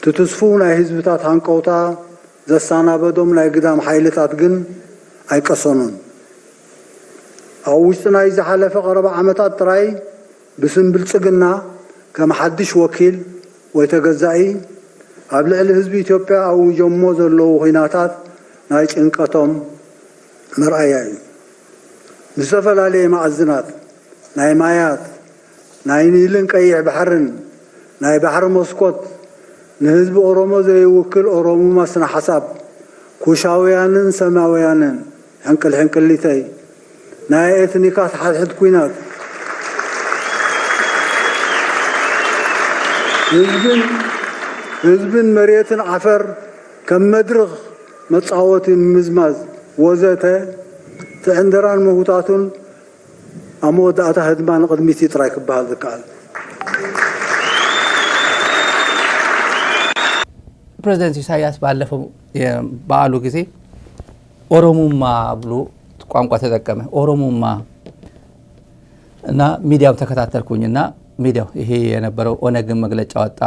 تتسفون أي حزبتات هنقوتا زسانا بدوم لا يقدام حيلتات جن أي قصنون أو وشتنا إذا حلف قرب عمتات تراي بسم بالسجنا كما حدش وكيل ويتجزئي قبل الحزب إثيوبيا أو جموز اللو هيناتات نايش إنكتهم مرأيين نسفل عليه معزنات ناي مايات ناي نيلن كيع بحرن ناي بحر مسقط نهزب أورومو زي وكل أورومو مسنا حساب كوشاويانن سماويانن هنكل ليتاي ناي إثنيكات حد كوينات هزبن مريتن عفر كم مدرغ متصاوت مزماز وزته تعندران مهوتاتون أمود أتا هدمان قدميتي ترايك بهذا الكال ፕሬዝዳንት ኢሳያስ ባለፈው በዓሉ ጊዜ ኦሮሞማ ብሎ ቋንቋ ተጠቀመ። ኦሮሞማ እና ሚዲያው ተከታተልኩኝና ሚዲያው ይሄ የነበረው ኦነግ መግለጫ ወጣ።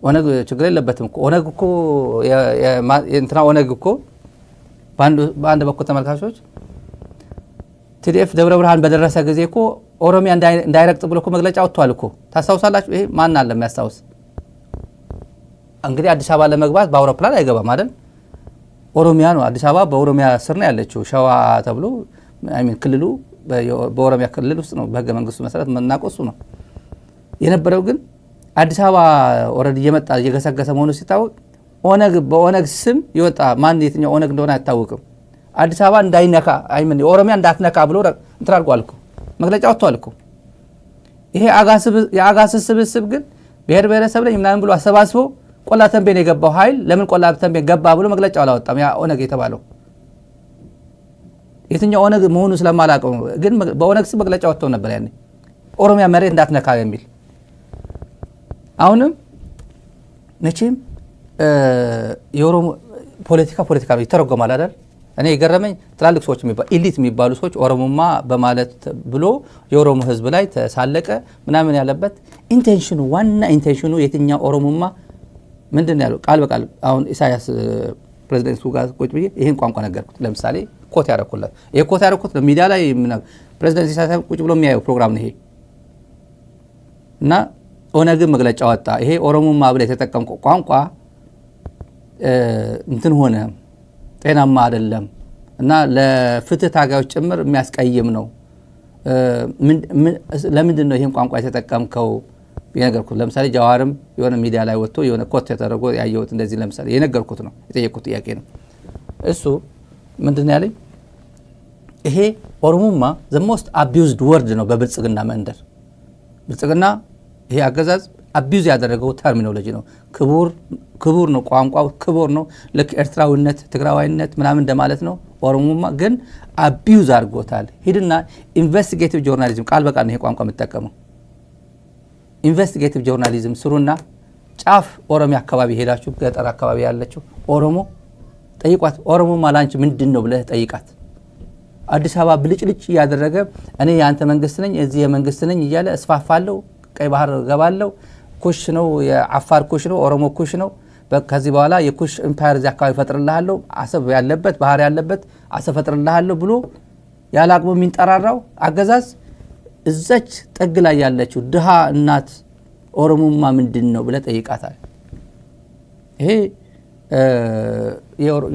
ኦነግ ችግር የለበትም እኮ ኦነግ እኮ እንትና ኦነግ እኮ በአንድ በኩል ተመልካቾች ቲዲኤፍ ደብረ ብርሃን በደረሰ ጊዜ እኮ ኦሮሚያ እንዳይረግጥ ብሎ እኮ መግለጫ ወጥቷል እኮ ታስታውሳላችሁ? ይሄ ማን አለ የሚያስታውስ? እንግዲህ አዲስ አበባ ለመግባት በአውሮፕላን አይገባም አይደል? ኦሮሚያ ነው አዲስ አበባ በኦሮሚያ ስር ነው ያለችው። ሸዋ ተብሎ ክልሉ በኦሮሚያ ክልል ውስጥ ነው በህገ መንግስቱ መሰረት መናቆሱ ነው የነበረው። ግን አዲስ አበባ ኦሬዲ እየመጣ እየገሰገሰ መሆኑ ሲታወቅ ኦነግ በኦነግ ስም ይወጣ ማን የትኛው ኦነግ እንደሆነ አይታወቅም። አዲስ አበባ እንዳይነካ ኦሮሚያ እንዳትነካ ብሎ እንትን አድርጓል እኮ መግለጫ ወጥቷል እኮ። ይሄ የአጋስ ስብስብ ግን ብሔር ብሔረሰብ ላይ ምናምን ብሎ አሰባስቦ ቆላ ተንቤን የገባው ኃይል ለምን ቆላ ተንቤን ገባ ብሎ መግለጫ አላወጣም። ያ ኦነግ የተባለው የትኛው ኦነግ መሆኑ ስለማላውቀው ግን በኦነግ ስም መግለጫ ወጥቶ ነበር ያኔ ኦሮሚያ መሬት እንዳትነካ የሚል። አሁንም መቼም የኦሮሞ ፖለቲካ ይተረጎማል አይደል? እኔ የገረመኝ ትላልቅ ሰዎች ኢሊት የሚባሉ ሰዎች ኦሮሞማ በማለት ብሎ የኦሮሞ ህዝብ ላይ ተሳለቀ ምናምን ያለበት ኢንቴንሽኑ ዋና ኢንቴንሽኑ የትኛው ኦሮሞማ ምንድን ያለው ቃል በቃል አሁን ኢሳያስ ፕሬዝዳንቱ ጋር ቁጭ ብዬ ይሄን ቋንቋ ነገርኩት። ለምሳሌ ኮት ያረኩለት ይሄ ኮት ያረኩት ሚዲያ ላይ ፕሬዝዳንት ኢሳያስ ቁጭ ብሎ የሚያየው ፕሮግራም ነው ይሄ እና ኦነግ መግለጫ ወጣ። ይሄ ኦሮሞማ ብለ የተጠቀምከው ቋንቋ እንትን ሆነ ጤናማ አይደለም እና ለፍትህ ታጋዮች ጭምር የሚያስቀይም ነው። ለምንድን ነው ይሄን ቋንቋ የተጠቀምከው የነገርኩት። ለምሳሌ ጃዋርም የሆነ ሚዲያ ላይ ወጥቶ የሆነ ኮት ተደረጎ ያየሁት እንደዚህ ለምሳሌ የነገርኩት ነው የጠየቁት ጥያቄ ነው። እሱ ምንድን ያለኝ ይሄ ኦሮሞማ the most abused word ነው በብልጽግና መንደር። ብልጽግና ይሄ አገዛዝ አቢዩዝ ያደረገው ተርሚኖሎጂ ነው። ክቡር ነው ቋንቋው ክቡር ነው። ልክ ኤርትራዊነት ትግራዋይነት ምናምን እንደማለት ነው። ኦሮሞማ ግን አቢዩዝ አድርጎታል። ሂድና ኢንቨስቲጌቲቭ ጆርናሊዝም ቃል በቃል ነው ይሄ ቋንቋ የምትጠቀመው። ኢንቨስቲጌቲቭ ጆርናሊዝም ስሩና ጫፍ ኦሮሚያ አካባቢ ሄዳችሁ ገጠር አካባቢ ያለችው ኦሮሞ ጠይቋት። ኦሮሞማ ላንቺ ምንድነው ብለህ ጠይቃት። አዲስ አበባ ብልጭልጭ ያደረገ እኔ ያንተ መንግስት ነኝ እዚህ የመንግስት ነኝ እያለ እስፋፋለሁ ቀይ ባህር ገባለሁ ኩሽ ነው የአፋር ኩሽ ነው ኦሮሞ ኩሽ ነው ከዚህ በኋላ የኩሽ ኢምፓየር እዚህ አካባቢ ፈጥርልሃለሁ አሰብ ያለበት ባህር ያለበት አሰብ ፈጥርልሃለሁ ብሎ ያላቅሙ የሚንጠራራው አገዛዝ እዛች ጠግ ላይ ያለችው ድሃ እናት ኦሮሞማ ምንድነው ብለ ጠይቃታል። ይሄ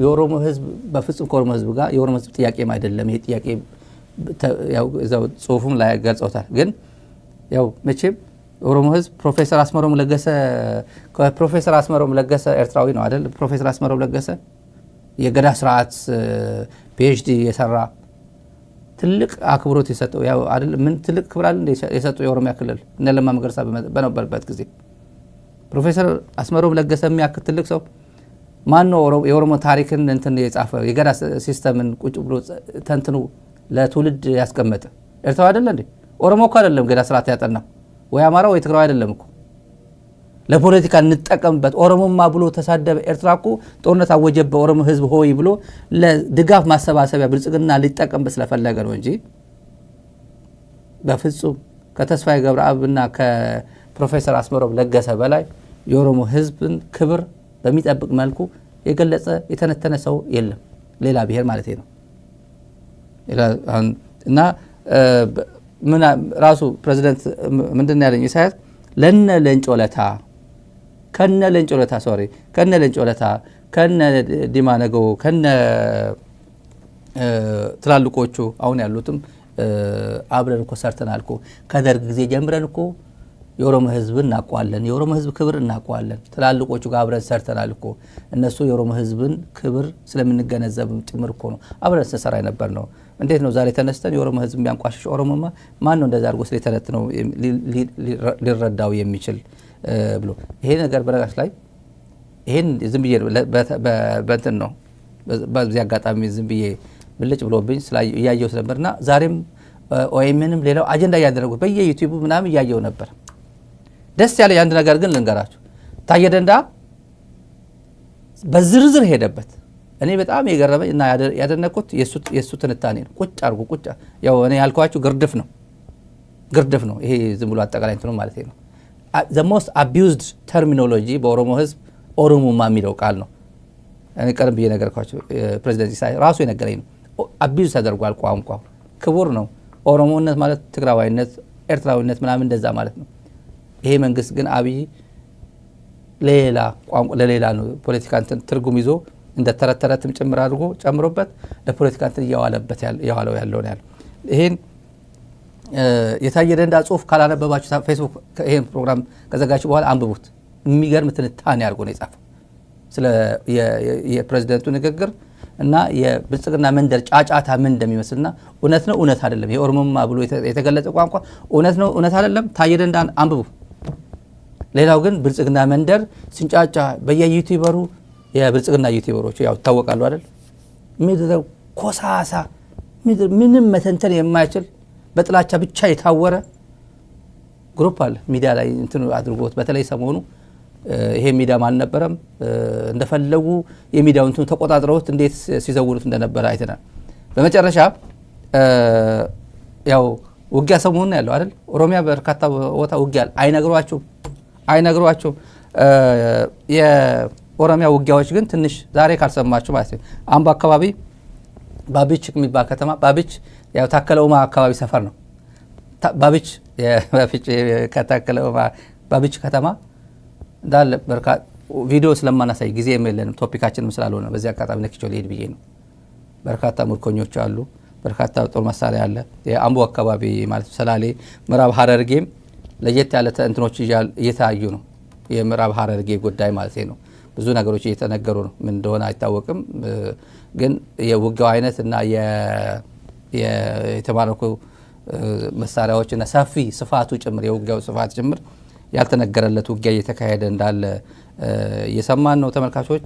የኦሮሞ ህዝብ በፍጹም ከኦሮሞ ህዝብ ጋር የኦሮሞ ህዝብ ጥያቄም አይደለም። ይሄ ጥያቄ ያው እዛው ጽሁፉም ላይ ገልጸውታል። ግን ያው መቼም ኦሮሞ ህዝብ ፕሮፌሰር አስመሮም ለገሰ ኤርትራዊ ነው አይደል? ፕሮፌሰር አስመሮም ለገሰ የገዳ ስርዓት ፒኤችዲ የሰራ ትልቅ አክብሮት የሰጠው ያው አይደል? ምን ትልቅ ክብር አለ የሰጠው የኦሮሚያ ክልል እነ ለማ መገርሳ በነበረበት ጊዜ ፕሮፌሰር አስመሮም ለገሰ የሚያክል ትልቅ ሰው ማን ነው? የኦሮሞ ታሪክን እንትን የጻፈው የገዳ ሲስተምን ቁጭ ብሎ ተንትኑ ለትውልድ ያስቀመጠ ኤርትራዊ አይደል እንዴ? ኦሮሞ እኮ አይደለም ገዳ ስርዓት ያጠናው ወይ አማራ ወይ ትግራይ አይደለም እኮ። ለፖለቲካ እንጠቀምበት ኦሮሞማ ብሎ ተሳደበ። ኤርትራ እኮ ጦርነት አወጀበ ኦሮሞ ህዝብ ሆይ ብሎ ለድጋፍ ማሰባሰቢያ ብልጽግና ሊጠቀምበት ስለፈለገ ነው እንጂ በፍጹም ከተስፋዬ ገብረአብና ከፕሮፌሰር አስመሮም ለገሰ በላይ የኦሮሞ ህዝብን ክብር በሚጠብቅ መልኩ የገለጸ የተነተነ ሰው የለም፣ ሌላ ብሔር ማለት ነው። እና ራሱ ፕሬዚደንት ምንድን ያለኝ ኢሳያስ ለነ ለንጮለታ ከነ ለንጮለታ ከነ ዲማ ነገው ከነ ትላልቆቹ አሁን ያሉትም አብረን እኮ ሰርተናል እኮ ከደርግ ጊዜ ጀምረን እኮ የኦሮሞ ህዝብ እናቋለን፣ የኦሮሞ ህዝብ ክብር እናቋለን፣ ትላልቆቹ ጋር አብረን ሰርተናል እኮ እነሱ የኦሮሞ ህዝብን ክብር ስለምንገነዘብ ጭምር እኮ ነው አብረን ስንሰራ ነበር ነው። እንዴት ነው ዛሬ ተነስተን የኦሮሞ ህዝብ የሚያንቋሽሽ ኦሮሞማ ማን ነው እንደዛ አድርጎ ስለተነተነው ሊረዳው የሚችል ብሎ ይሄ ነገር በነገራችን ላይ ይሄን ዝም ብዬ በእንትን ነው በዚህ አጋጣሚ ዝም ብዬ ብልጭ ብሎብኝ እያየሁት ነበርና ዛሬም ኦኤምንም ሌላው አጀንዳ እያደረጉት በየዩቲዩብ ምናምን እያየሁ ነበር። ደስ ያለ አንድ ነገር ግን ልንገራችሁ። ታየ ደንደዓ በዝርዝር ሄደበት። እኔ በጣም የገረመኝ እና ያደነቁት የሱ ትንታኔ ነው። ቁጭ ያው እኔ ያልኳችሁ ግርድፍ ነው። ይሄ ዝም ብሎ አጠቃላይ እንትኑ ማለት ነው። the most abused terminology በኦሮሞ ህዝብ ኦሮሞማ የሚለው ቃል ነው። እኔ ቀርብ ብዬ ነገርኳችሁ። ፕሬዚዳንት ኢሳያስ ራሱ የነገረኝ ነው። አቢዩዝ ተደርጓል። ቋንቋው ክቡር ነው። ኦሮሞነት ማለት ትግራዋይነት፣ ኤርትራዊነት ምናምን እንደዛ ማለት ነው። ይሄ መንግስት ግን አብይ ሌላ ቋንቋ ለሌላ ነው ፖለቲካ እንትን ትርጉም ይዞ እንደ ተረተረትም ጭምር አድርጎ ጨምሮበት ለፖለቲካ እንትን እያዋለው ያለው ነው። ይሄን የታየ ደንደዓ ጽሁፍ ካላነበባችሁ ፌስቡክ ይሄን ፕሮግራም ከዘጋችሁ በኋላ አንብቡት። የሚገርም ትንታኔ አድርጎ ነው የጻፈው ስለ የፕሬዝዳንቱ ንግግር እና የብልጽግና መንደር ጫጫታ ምን እንደሚመስልና እውነት ነው እውነት አይደለም፣ የኦሮሞማ ብሎ የተገለጸ ቋንቋ እውነት ነው እውነት አይደለም። ታየ ደንደዓን አንብቡ። ሌላው ግን ብልጽግና መንደር ሲንጫጫ በየዩቲዩበሩ የብልጽግና ዩቲዩበሮች ያው ታወቃሉ አይደል? ምድር ኮሳሳ ምንም መተንተን የማይችል በጥላቻ ብቻ የታወረ ግሩፕ አለ ሚዲያ ላይ እንትን አድርጎት። በተለይ ሰሞኑ ይሄ ሚዲያ አልነበረም እንደፈለጉ የሚዲያውን እንትን ተቆጣጥረውት እንዴት ሲዘውሩት እንደነበረ አይተናል። በመጨረሻ ያው ውጊያ ሰሞኑን ያለው አይደል? ኦሮሚያ በርካታ ቦታ ውጊያ አይነግሯቸውም። የኦሮሚያ ውጊያዎች ግን ትንሽ ዛሬ ካልሰማችሁ ማለት ነው። አምቦ አካባቢ ባቢች የሚባል ከተማ ባቢች ያው ታከለ ኡማ አካባቢ ሰፈር ነው። ባቢች ባቢች ከተማ እንዳለ በርካታ ቪዲዮ ስለማናሳይ ጊዜ የለንም ቶፒካችንም ስላልሆነ በዚህ አጋጣሚ ነክቼው ልሄድ ብዬ ነው። በርካታ ምርኮኞች አሉ፣ በርካታ ጦር መሳሪያ አለ። የአምቦ አካባቢ ማለት ሰላሌ፣ ምዕራብ ሐረርጌም ለየት ያለ እንትኖች እየታዩ ነው። የምዕራብ ሐረርጌ ጉዳይ ማለት ነው። ብዙ ነገሮች እየተነገሩ ነው። ምን እንደሆነ አይታወቅም። ግን የውጊያው አይነት እና የተማረኩ መሳሪያዎች እና ሰፊ ስፋቱ ጭምር የውጊያው ስፋት ጭምር ያልተነገረለት ውጊያ እየተካሄደ እንዳለ እየሰማን ነው ተመልካቾች።